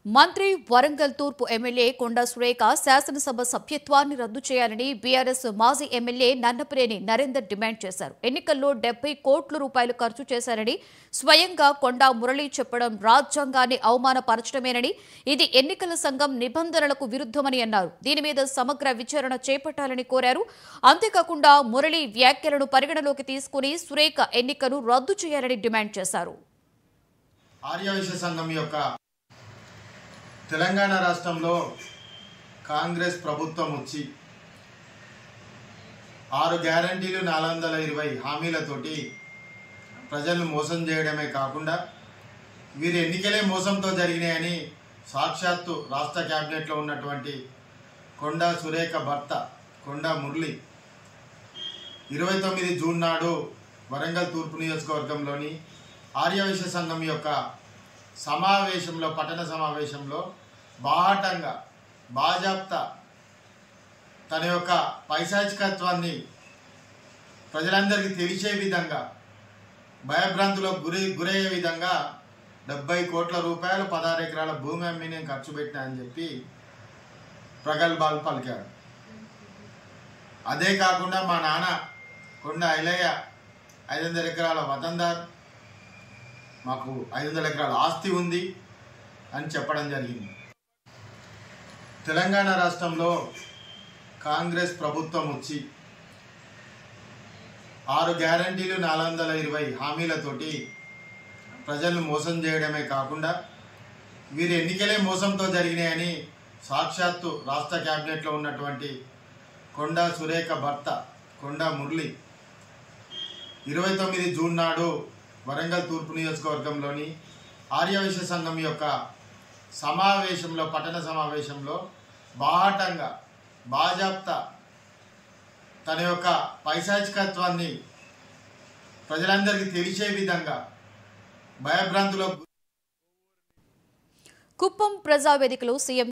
మంత్రి వరంగల్ తూర్పు ఎమ్మెల్యే కొండా సురేఖ శాసనసభ సభ్యత్వాన్ని రద్దు చేయాలని బీఆర్ఎస్ మాజీ ఎమ్మెల్యే నన్నపనేని నరేందర్ డిమాండ్ చేశారు. ఎన్నికల్లో 70 కోట్ల రూపాయలు ఖర్చు చేశారని స్వయంగా కొండా మురళి చెప్పడం రాజ్యాంగాన్ని అవమానపరచడమేనని, ఇది ఎన్నికల సంఘం నిబంధనలకు విరుద్ధమని అన్నారు. దీని మీద సమగ్ర విచారణ చేపట్టాలని కోరారు. అంతేకాకుండా మురళి వ్యాఖ్యలను పరిగణలోకి తీసుకుని సురేఖ ఎన్నికను రద్దు చేయాలని డిమాండ్ చేశారు. ఆర్యవైశ్య సంఘం యొక్క తెలంగాణ రాష్ట్రంలో కాంగ్రెస్ ప్రభుత్వం వచ్చి 6 గ్యారంటీలు 420 హామీలతోటి ప్రజలను మోసం చేయడమే కాకుండా వీరి ఎన్నికలే మోసంతో జరిగినాయని సాక్షాత్తు రాష్ట్ర క్యాబినెట్లో ఉన్నటువంటి కొండా సురేఖ భర్త కొండా మురళి 29 జూన్ నాడు వరంగల్ తూర్పు నియోజకవర్గంలోని ఆర్యవైశ్య సంఘం యొక్క సమావేశంలో పట్టణ సమావేశంలో బాహాటంగా బాజాప్తా తన యొక్క పైశాచికత్వాన్ని ప్రజలందరికీ తెలిసే విధంగా భయభ్రాంతులకు గురయ్యే విధంగా 70 కోట్ల రూపాయలు 16 ఎకరాల భూమి అమ్మి నేను ఖర్చు పెట్టినా అని చెప్పి ప్రగల్భాలు పలికాడు. అదే కాకుండా మా నాన్న కొండ ఐలయ్య 500 ఎకరాల వతందార్, మాకు 500 ఎకరాల ఆస్తి ఉంది అని చెప్పడం జరిగింది. తెలంగాణ రాష్ట్రంలో కాంగ్రెస్ ప్రభుత్వం వచ్చి 6 గ్యారంటీలు 420 హామీలతోటి ప్రజలను మోసం చేయడమే కాకుండా వీరి ఎన్నికలే మోసంతో జరిగినాయని సాక్షాత్తు రాష్ట్ర క్యాబినెట్లో ఉన్నటువంటి కొండా సురేఖ భర్త కొండా మురళి 29 జూన్ నాడు వరంగల్ తూర్పు నియోజకవర్గంలోని ఆర్యవైశ్య సంఘం యొక్క సమావేశంలో పట్టణ సమావేశంలో బాహాటంగా బాజాప్తా తన యొక్క పైశాచికత్వాన్ని ప్రజలందరికీ తెలిసే విధంగా భయభ్రాంతులకు కుప్పం ప్రజావేదికలో సీఎం